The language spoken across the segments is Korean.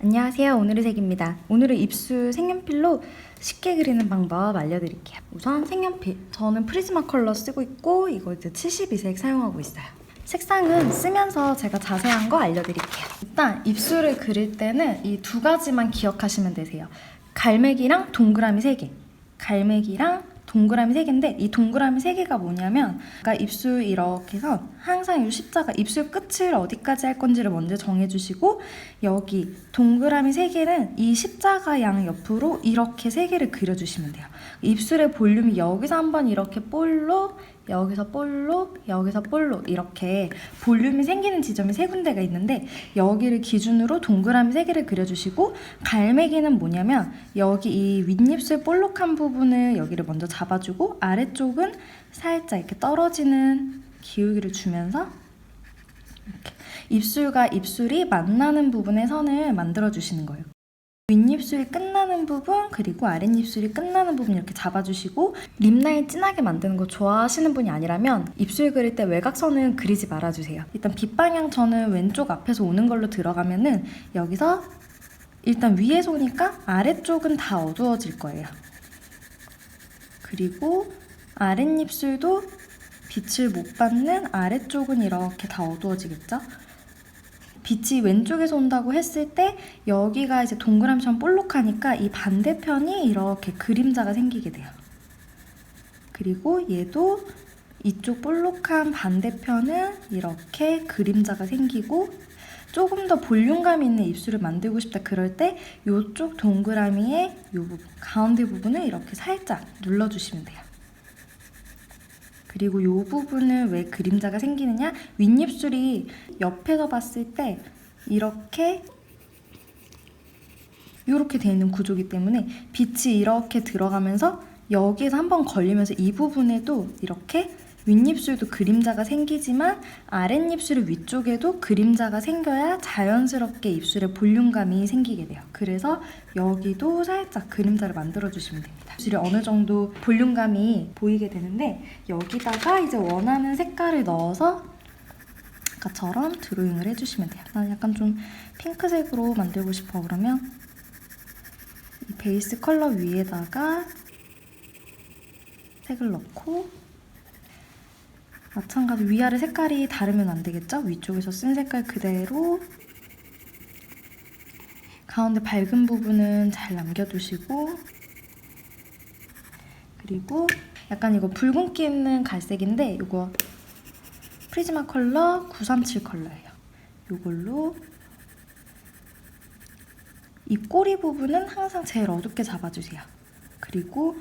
안녕하세요. 오늘의 색입니다. 오늘은 입술 색연필로 쉽게 그리는 방법 알려드릴게요. 우선 색연필, 저는 프리즈마 컬러 쓰고 있고 이거 이제 72색 사용하고 있어요. 색상은 쓰면서 제가 자세한 거 알려드릴게요. 일단 입술을 그릴 때는 이 두 가지만 기억하시면 되세요. 갈매기랑 동그라미 3개. 갈매기랑 동그라미 3개인데 이 동그라미 3개가 뭐냐면 그러니까 입술 이렇게 해서 항상 이 십자가 입술 끝을 어디까지 할 건지를 먼저 정해주시고 여기 동그라미 3개는 이 십자가 양 옆으로 이렇게 3개를 그려주시면 돼요. 입술의 볼륨이 여기서 한번 이렇게 볼록 여기서 볼록 여기서 볼록 이렇게 볼륨이 생기는 지점이 3군데가 있는데 여기를 기준으로 동그라미 3개를 그려주시고 갈매기는 뭐냐면 여기 이 윗입술 볼록한 부분을 여기를 먼저 잡아주고 아래쪽은 살짝 이렇게 떨어지는 기울기를 주면서 이렇게 입술과 입술이 만나는 부분의 선을 만들어주시는 거예요. 윗입술이 끝나는 부분 그리고 아랫입술이 끝나는 부분 이렇게 잡아주시고 립라인 진하게 만드는 거 좋아하시는 분이 아니라면 입술 그릴 때 외곽선은 그리지 말아주세요. 일단 빗방향 저는 왼쪽 앞에서 오는 걸로 들어가면은 여기서 일단 위에서 오니까 아래쪽은 다 어두워질 거예요. 그리고 아랫입술도 빛을 못 받는 아래쪽은 이렇게 다 어두워지겠죠? 빛이 왼쪽에서 온다고 했을 때 여기가 이제 동그라미처럼 볼록하니까 이 반대편이 이렇게 그림자가 생기게 돼요. 그리고 얘도 이쪽 볼록한 반대편은 이렇게 그림자가 생기고 조금 더 볼륨감 있는 입술을 만들고 싶다 그럴 때 이쪽 동그라미의 이 부분, 가운데 부분을 이렇게 살짝 눌러주시면 돼요. 그리고 이 부분은 왜 그림자가 생기느냐? 윗입술이 옆에서 봤을 때 이렇게 돼 있는 구조이기 때문에 빛이 이렇게 들어가면서 여기에서 한번 걸리면서 이 부분에도 이렇게 윗입술도 그림자가 생기지만 아랫입술 위쪽에도 그림자가 생겨야 자연스럽게 입술에 볼륨감이 생기게 돼요. 그래서 여기도 살짝 그림자를 만들어주시면 됩니다. 입술이 어느 정도 볼륨감이 보이게 되는데 여기다가 이제 원하는 색깔을 넣어서 아까처럼 드로잉을 해주시면 돼요. 난 약간 좀 핑크색으로 만들고 싶어 그러면 이 베이스 컬러 위에다가 색을 넣고 마찬가지 위아래 색깔이 다르면 안 되겠죠? 위쪽에서 쓴 색깔 그대로 가운데 밝은 부분은 잘 남겨두시고 그리고 약간 이거 붉은기 있는 갈색인데 이거 프리즈마 컬러 937 컬러예요. 이걸로 이 꼬리 부분은 항상 제일 어둡게 잡아주세요. 그리고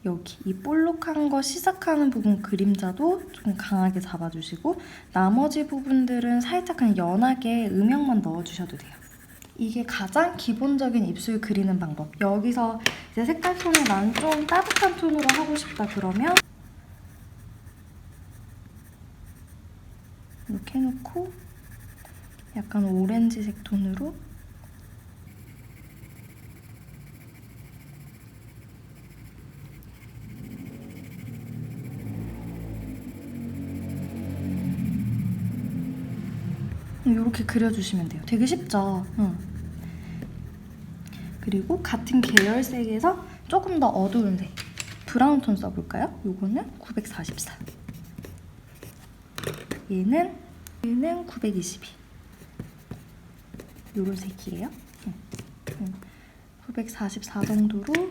여기 이 볼록한 거 시작하는 부분 그림자도 좀 강하게 잡아주시고 나머지 부분들은 살짝 그냥 연하게 음영만 넣어주셔도 돼요. 이게 가장 기본적인 입술 그리는 방법. 여기서 이제 색깔 톤을 난 좀 따뜻한 톤으로 하고 싶다 그러면 이렇게 해놓고 약간 오렌지색 톤으로 이렇게 그려주시면 돼요. 되게 쉽죠? 그리고 같은 계열색에서 조금 더 어두운 색 브라운 톤 써볼까요? 요거는 944 얘는 922 요런 색이에요. 944 정도로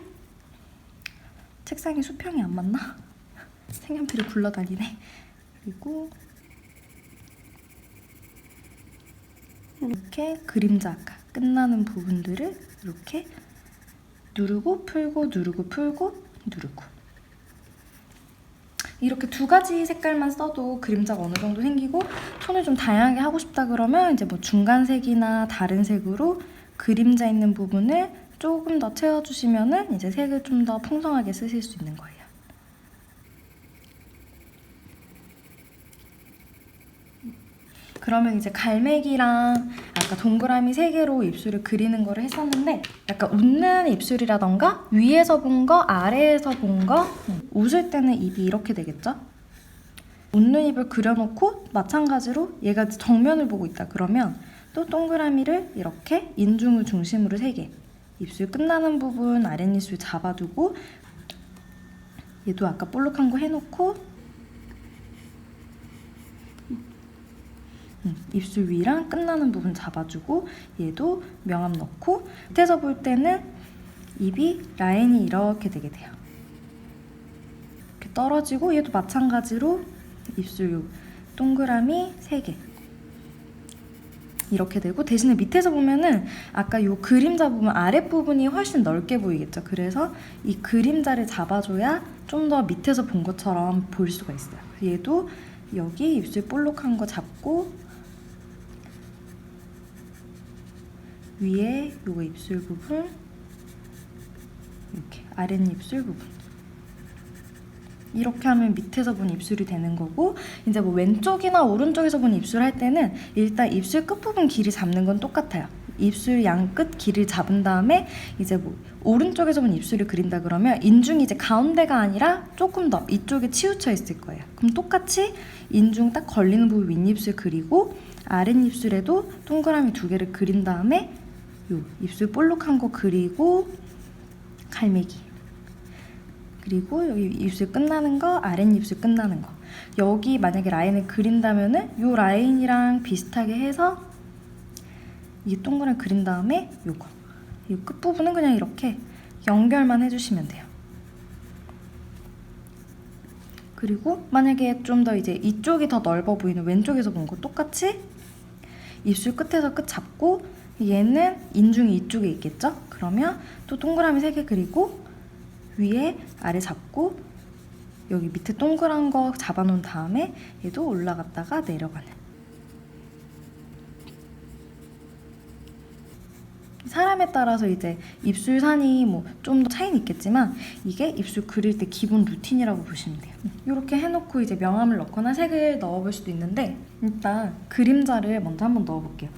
책상에 수평이 안 맞나? 색연필이 굴러다니네. 그리고 이렇게 그림자 아까 끝나는 부분들을 이렇게 누르고 풀고 누르고 풀고 누르고 이렇게 두 가지 색깔만 써도 그림자가 어느 정도 생기고 톤을 좀 다양하게 하고 싶다 그러면 이제 뭐 중간색이나 다른 색으로 그림자 있는 부분을 조금 더 채워주시면은 이제 색을 좀 더 풍성하게 쓰실 수 있는 거예요. 그러면 이제 갈매기랑 아까 동그라미 3개로 입술을 그리는 거를 했었는데 약간 웃는 입술이라던가 위에서 본 거, 아래에서 본 거 웃을 때는 입이 이렇게 되겠죠? 웃는 입을 그려놓고 마찬가지로 얘가 정면을 보고 있다 그러면 또 동그라미를 이렇게 인중을 중심으로 3개, 입술 끝나는 부분 아랫입술 잡아두고 얘도 아까 볼록한 거 해놓고 입술 위랑 끝나는 부분 잡아주고 얘도 명암 넣고 밑에서 볼 때는 입이 라인이 이렇게 되게 돼요. 이렇게 떨어지고 얘도 마찬가지로 입술 요 동그라미 3개 이렇게 되고 대신에 밑에서 보면은 아까 요 그림자 부분 아랫부분이 훨씬 넓게 보이겠죠. 그래서 이 그림자를 잡아줘야 좀 더 밑에서 본 것처럼 보일 수가 있어요. 얘도 여기 입술 볼록한 거 잡고 위에 요거 입술 부분 이렇게 아랫입술 부분 이렇게 하면 밑에서 본 입술이 되는 거고 이제 뭐 왼쪽이나 오른쪽에서 본 입술 할 때는 일단 입술 끝부분 길이 잡는 건 똑같아요. 입술 양 끝 길이를 잡은 다음에 이제 뭐 오른쪽에서 본 입술을 그린다 그러면 인중이 이제 가운데가 아니라 조금 더 이쪽에 치우쳐 있을 거예요. 그럼 똑같이 인중 딱 걸리는 부분 윗입술 그리고 아랫입술에도 동그라미 2개를 그린 다음에 요 입술 볼록한 거 그리고 갈매기 그리고 여기 입술 끝나는 거 아랫입술 끝나는 거 여기 만약에 라인을 그린다면은 요 라인이랑 비슷하게 해서 이 동그라미 그린 다음에 요거 이 끝부분은 그냥 이렇게 연결만 해주시면 돼요. 그리고 만약에 좀 더 이제 이쪽이 더 넓어 보이는 왼쪽에서 본 거 똑같이 입술 끝에서 끝 잡고 얘는 인중이 이쪽에 있겠죠? 그러면 또 동그라미 3개 그리고 위에 아래 잡고 여기 밑에 동그란 거 잡아놓은 다음에 얘도 올라갔다가 내려가는 사람에 따라서 이제 입술산이 뭐 좀 더 차이는 있겠지만 이게 입술 그릴 때 기본 루틴이라고 보시면 돼요. 이렇게 해놓고 이제 명암을 넣거나 색을 넣어볼 수도 있는데 일단 그림자를 먼저 한번 넣어볼게요.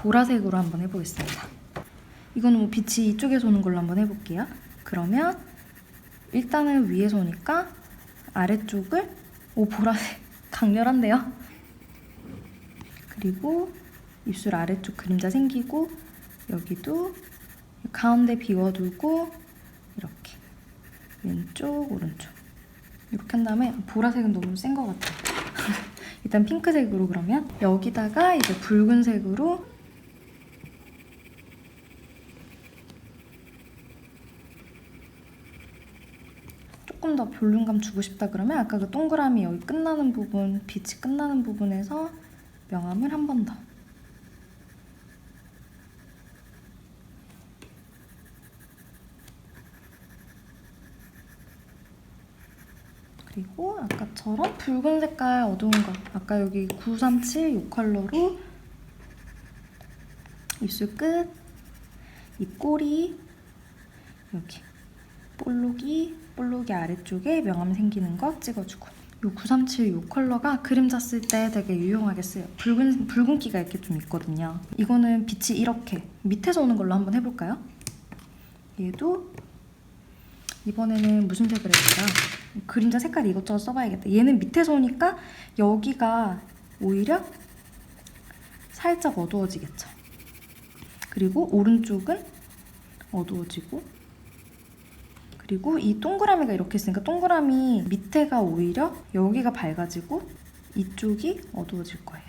보라색으로 한번 해보겠습니다. 이거는 뭐 빛이 이쪽에서 오는 걸로 한번 해볼게요. 그러면 일단은 위에서 오니까 아래쪽을 보라색 강렬한데요? 그리고 입술 아래쪽 그림자 생기고 여기도 가운데 비워두고 이렇게 왼쪽 오른쪽 이렇게 한 다음에 보라색은 너무 센 것 같아요. 일단 핑크색으로 그러면 여기다가 이제 붉은색으로 조금 더 볼륨감 주고 싶다 그러면 아까 그 동그라미 여기 끝나는 부분 빛이 끝나는 부분에서 명암을 한 번 더 그리고 아까처럼 붉은 색깔 어두운 거 아까 여기 937 이 컬러로 입술 끝, 입꼬리 여기 볼록이 아래쪽에 명암 생기는 거 찍어주고 이 937 이 컬러가 그림자 쓸 때 되게 유용하게 쓰여요. 붉은기가 이렇게 좀 있거든요. 이거는 빛이 이렇게 밑에서 오는 걸로 한번 해볼까요? 얘도 이번에는 무슨 색을 해볼까요? 그림자 색깔 이것저것 써봐야겠다. 얘는 밑에서 오니까 여기가 오히려 살짝 어두워지겠죠. 그리고 오른쪽은 어두워지고 그리고 이 동그라미가 이렇게 있으니까 동그라미 밑에가 오히려 여기가 밝아지고 이쪽이 어두워질 거예요.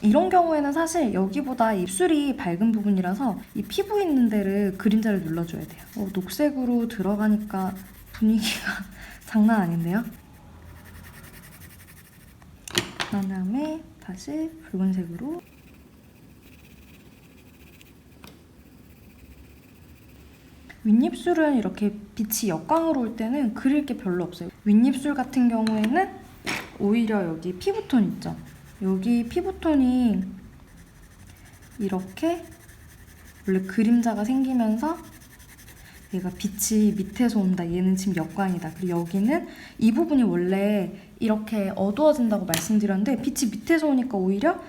이런 경우에는 사실 여기보다 입술이 밝은 부분이라서 이 피부 있는 데를 그림자를 눌러줘야 돼요. 녹색으로 들어가니까 분위기가 장난 아닌데요? 그런 다음에 다시 붉은색으로 윗입술은 이렇게 빛이 역광으로 올 때는 그릴 게 별로 없어요. 윗입술 같은 경우에는 오히려 여기 피부톤 있죠? 여기 피부톤이 이렇게 원래 그림자가 생기면서 얘가 빛이 밑에서 온다. 얘는 지금 역광이다. 그리고 여기는 이 부분이 원래 이렇게 어두워진다고 말씀드렸는데 빛이 밑에서 오니까 오히려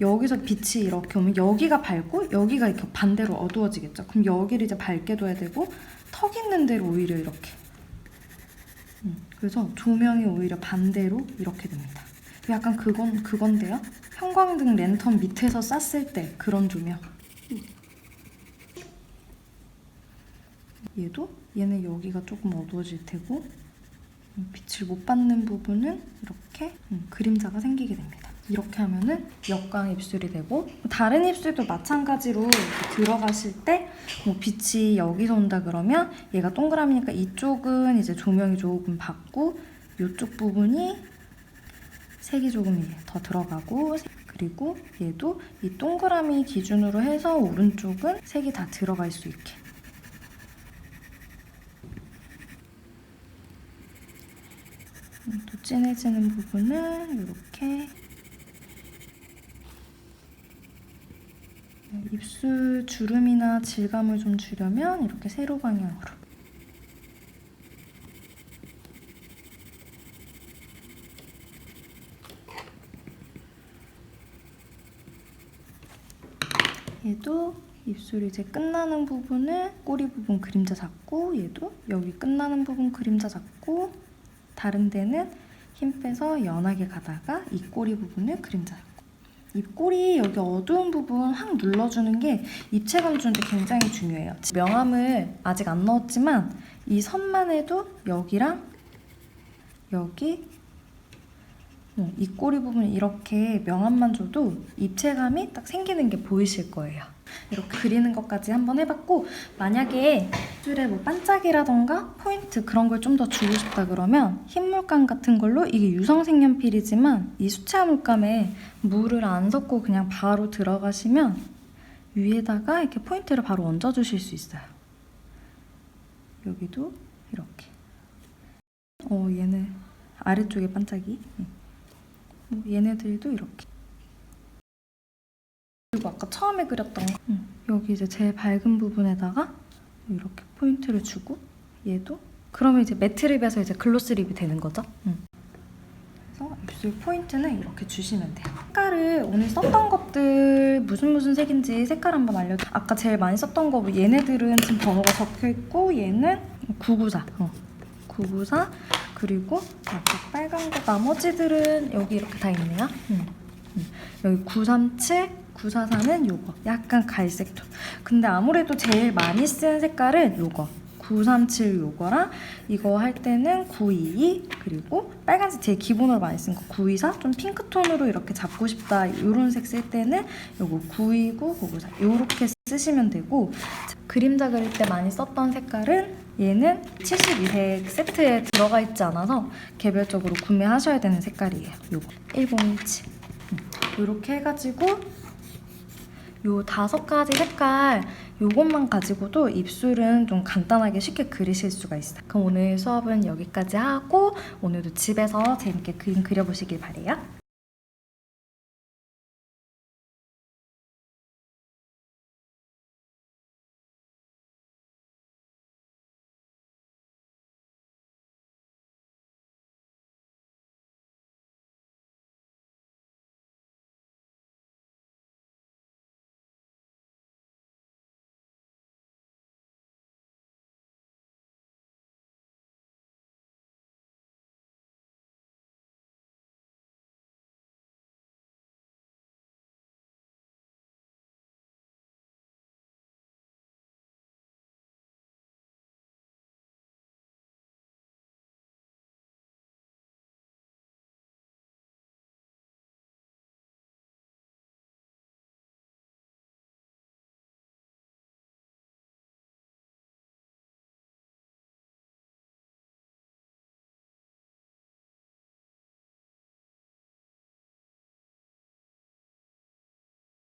여기서 빛이 이렇게 오면 여기가 밝고 여기가 이렇게 반대로 어두워지겠죠. 그럼 여기를 이제 밝게 둬야 되고 턱 있는 데를 오히려 이렇게 그래서 조명이 오히려 반대로 이렇게 됩니다. 저 약간 그건데요? 형광등 랜턴 밑에서 쐈을 때 그런 조명. 얘는 여기가 조금 어두워질 테고 빛을 못 받는 부분은 이렇게 그림자가 생기게 됩니다. 이렇게 하면은 역광 입술이 되고, 다른 입술도 마찬가지로 이렇게 들어가실 때 뭐 빛이 여기서 온다 그러면 얘가 동그라미니까 이쪽은 이제 조명이 조금 받고 이쪽 부분이 색이 조금 더 들어가고, 그리고 얘도 이 동그라미 기준으로 해서 오른쪽은 색이 다 들어갈 수 있게. 또 진해지는 부분은 이렇게 입술 주름이나 질감을 좀 주려면 이렇게 세로 방향으로. 얘도 입술 이제 끝나는 부분을 꼬리 부분 그림자 잡고, 얘도 여기 끝나는 부분 그림자 잡고, 다른 데는 힘 빼서 연하게 가다가 이 꼬리 부분을 그림자 잡고. 입꼬리 여기 어두운 부분 확 눌러주는 게 입체감 주는데 굉장히 중요해요. 명암을 아직 안 넣었지만 이 선만 해도 여기랑 여기 입꼬리 부분 이렇게 명암만 줘도 입체감이 딱 생기는 게 보이실 거예요. 이렇게 그리는 것까지 한번 해봤고, 만약에 입술에 뭐 반짝이라던가 포인트 그런 걸 좀 더 주고 싶다 그러면 흰 물감 같은 걸로, 이게 유성 색연필이지만 이 수채화 물감에 물을 안 섞고 그냥 바로 들어가시면 위에다가 이렇게 포인트를 바로 얹어주실 수 있어요. 여기도 이렇게. 얘는 아래쪽에 반짝이. 얘네들도 이렇게. 그리고 아까 처음에 그렸던 거, 여기 이제 제일 밝은 부분에다가 이렇게 포인트를 주고, 얘도 그러면 이제 매트 립에서 이제 글로스 립이 되는 거죠. 그래서 입술 포인트는 이렇게 주시면 돼요. 색깔을 오늘 썼던 것들 무슨 색인지 색깔 한번 알려드릴게요. 아까 제일 많이 썼던 거 얘네들은 지금 번호가 적혀있고, 얘는 994 994, 그리고 약간 빨간 거 나머지들은 여기 이렇게 다 있네요. 여기 937, 944는 요거 약간 갈색 톤. 근데 아무래도 제일 많이 쓴 색깔은 요거 937 요거랑, 이거 할 때는 922, 그리고 빨간색 제일 기본으로 많이 쓴 거 924, 좀 핑크톤으로 이렇게 잡고 싶다 이런 색 쓸 때는 요거 929, 994 요렇게 쓰시면 되고, 그림자 그릴 때 많이 썼던 색깔은 얘는 72색 세트에 들어가 있지 않아서 개별적으로 구매하셔야 되는 색깔이에요. 요거 1017 요렇게 해가지고 요 5가지 색깔 요것만 가지고도 입술은 좀 간단하게 쉽게 그리실 수가 있어요. 그럼 오늘 수업은 여기까지 하고 오늘도 집에서 재밌게 그림 그려보시길 바래요.